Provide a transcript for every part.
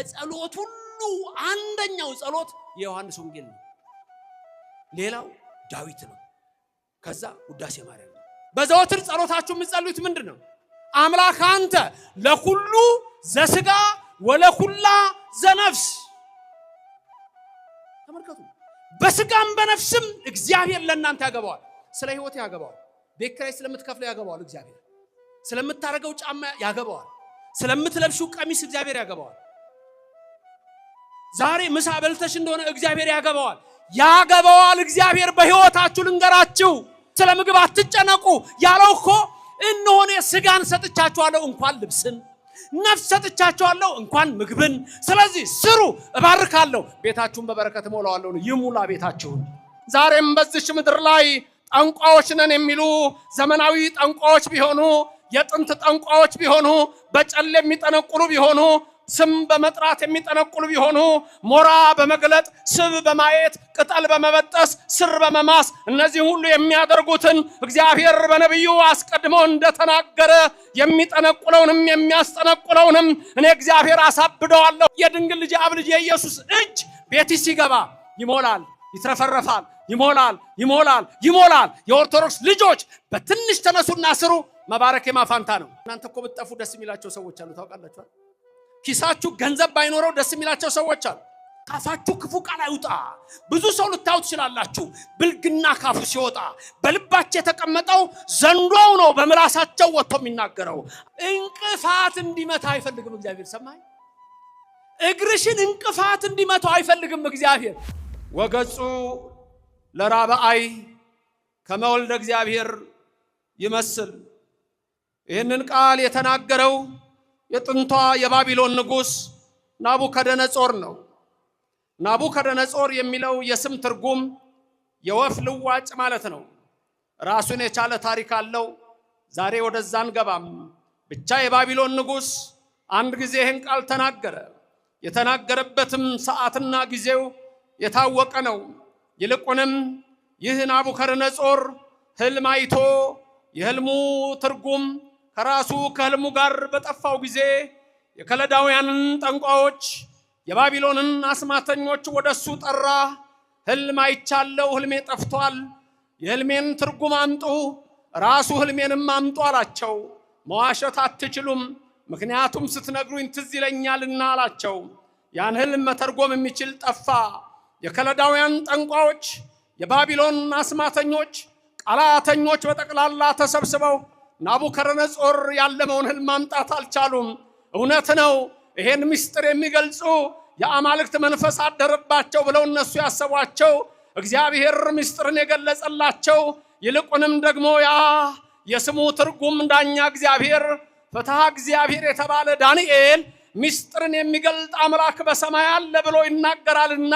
ከጸሎት ሁሉ አንደኛው ጸሎት የዮሐንስ ወንጌል ነው። ሌላው ዳዊት ነው። ከዛ ውዳሴ ማርያም ነው። በዘወትር ጸሎታችሁ የምትጸልዩት ምንድነው? አምላክ አንተ ለኩሉ ዘሥጋ ወለኩላ ዘነፍስ። ተመልከቱ፣ በስጋም በነፍስም እግዚአብሔር ለእናንተ ያገባዋል። ስለ ህይወት ያገባዋል። ቤት ኪራይ ስለምትከፍለው ያገባዋል። እግዚአብሔር ስለምታረገው ጫማ ያገባዋል። ስለምትለብሺው ቀሚስ እግዚአብሔር ያገባዋል። ዛሬ ምሳ በልተሽ እንደሆነ እግዚአብሔር ያገባዋል። እግዚአብሔር በህይወታችሁ ልንገራችሁ፣ ስለ ምግብ አትጨነቁ ያለው እኮ እነሆነ ስጋን ሰጥቻችኋለሁ እንኳን ልብስን፣ ነፍስ ሰጥቻችኋለሁ እንኳን ምግብን። ስለዚህ ስሩ እባርካለሁ፣ ቤታችሁን በበረከት ሞላዋለሁ። ይሙላ ቤታችሁን። ዛሬም በዚህ ምድር ላይ ጠንቋዮች ነን የሚሉ ዘመናዊ ጠንቋዮች ቢሆኑ፣ የጥንት ጠንቋዮች ቢሆኑ፣ በጨል የሚጠነቁሉ ቢሆኑ፣ ስም በመጥራት የሚጠነቁሉ ቢሆኑ፣ ሞራ በመግለጥ ስብ በማየት ቅጠል በመበጠስ ስር በመማስ እነዚህ ሁሉ የሚያደርጉትን እግዚአብሔር በነብዩ አስቀድሞ እንደተናገረ የሚጠነቁለውንም የሚያስጠነቁለውንም እኔ እግዚአብሔር አሳብደዋለሁ። የድንግል ልጅ አብ ልጅ የኢየሱስ እጅ ቤት ሲገባ ይሞላል፣ ይትረፈረፋል፣ ይሞላል። የኦርቶዶክስ ልጆች በትንሽ ተነሱና ስሩ። መባረክ የማፋንታ ነው። እናንተ እኮ ብትጠፉ ደስ የሚላቸው ሰዎች አሉ። ታውቃላችሁ? ኪሳችሁ ገንዘብ ባይኖረው ደስ የሚላቸው ሰዎች አሉ። ካፋችሁ ክፉ ቃል አይውጣ። ብዙ ሰው ልታዩ ትችላላችሁ። ብልግና ካፉ ሲወጣ በልባቸው የተቀመጠው ዘንዶው ነው በምላሳቸው ወጥቶ የሚናገረው። እንቅፋት እንዲመታ አይፈልግም እግዚአብሔር። ሰማይ እግርሽን እንቅፋት እንዲመታው አይፈልግም እግዚአብሔር። ወገጹ ለራብአይ ከመወልደ እግዚአብሔር ይመስል። ይህንን ቃል የተናገረው የጥንቷ የባቢሎን ንጉስ ናቡከደነጾር ነው። ናቡከደነጾር የሚለው የስም ትርጉም የወፍ ልዋጭ ማለት ነው። ራሱን የቻለ ታሪክ አለው። ዛሬ ወደዛ አንገባም። ብቻ የባቢሎን ንጉስ አንድ ጊዜ ይህን ቃል ተናገረ። የተናገረበትም ሰዓትና ጊዜው የታወቀ ነው። ይልቁንም ይህ ናቡከደነጾር ህልም አይቶ የህልሙ ትርጉም ከራሱ ከህልሙ ጋር በጠፋው ጊዜ የከለዳውያንን ጠንቋዮች የባቢሎንን አስማተኞች ወደሱ ጠራ። ህልም አይቻለው፣ ህልሜ ጠፍቷል፣ የህልሜን ትርጉም አምጡ፣ ራሱ ህልሜንም አምጡ አላቸው። መዋሸት አትችሉም፣ ምክንያቱም ስትነግሩኝ ትዝ ይለኛልና አላቸው። ያን ህልም መተርጎም የሚችል ጠፋ። የከለዳውያን ጠንቋዮች የባቢሎን አስማተኞች ቃላተኞች በጠቅላላ ተሰብስበው ናቡከደነጾር ያለመውን ህልም ማምጣት አልቻሉም። እውነት ነው፣ ይሄን ምስጢር የሚገልጹ የአማልክት መንፈስ አደረባቸው ብለው እነሱ ያሰቧቸው እግዚአብሔር ምስጢርን የገለጸላቸው፣ ይልቁንም ደግሞ ያ የስሙ ትርጉም ዳኛ እግዚአብሔር፣ ፈትሐ እግዚአብሔር የተባለ ዳንኤል ምስጢርን የሚገልጥ አምላክ በሰማይ አለ ብሎ ይናገራልና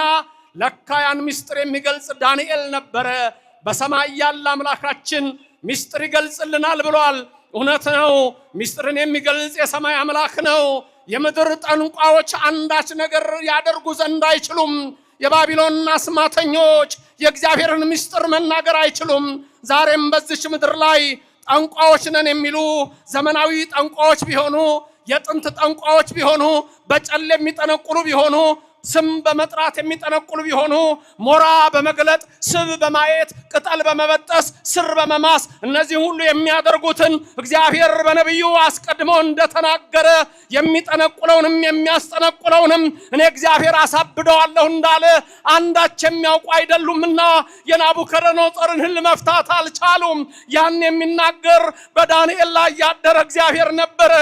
ለካ ያን ምስጢር የሚገልጽ ዳንኤል ነበረ። በሰማይ ያለ አምላካችን ምስጢር ይገልጽልናል ብሏል። እውነት ነው፣ ምስጢርን የሚገልጽ የሰማይ አምላክ ነው። የምድር ጠንቋዮች አንዳች ነገር ያደርጉ ዘንድ አይችሉም። የባቢሎን አስማተኞች የእግዚአብሔርን ምስጢር መናገር አይችሉም። ዛሬም በዚች ምድር ላይ ጠንቋዮች ነን የሚሉ ዘመናዊ ጠንቋዮች ቢሆኑ፣ የጥንት ጠንቋዮች ቢሆኑ፣ በጨል የሚጠነቁሉ ቢሆኑ፣ ስም በመጥራት የሚጠነቁሉ ቢሆኑ፣ ሞራ በመግለጥ ስብ በማየት ቅጠል በመበጠስ ስር በመማስ እነዚህ ሁሉ የሚያደርጉትን እግዚአብሔር በነብዩ አስቀድሞ እንደተናገረ የሚጠነቁለውንም የሚያስጠነቁለውንም እኔ እግዚአብሔር አሳብደዋለሁ እንዳለ አንዳች የሚያውቁ አይደሉምና የናቡከደነጾርን ህልም መፍታት አልቻሉም። ያን የሚናገር በዳንኤል ላይ ያደረ እግዚአብሔር ነበረ።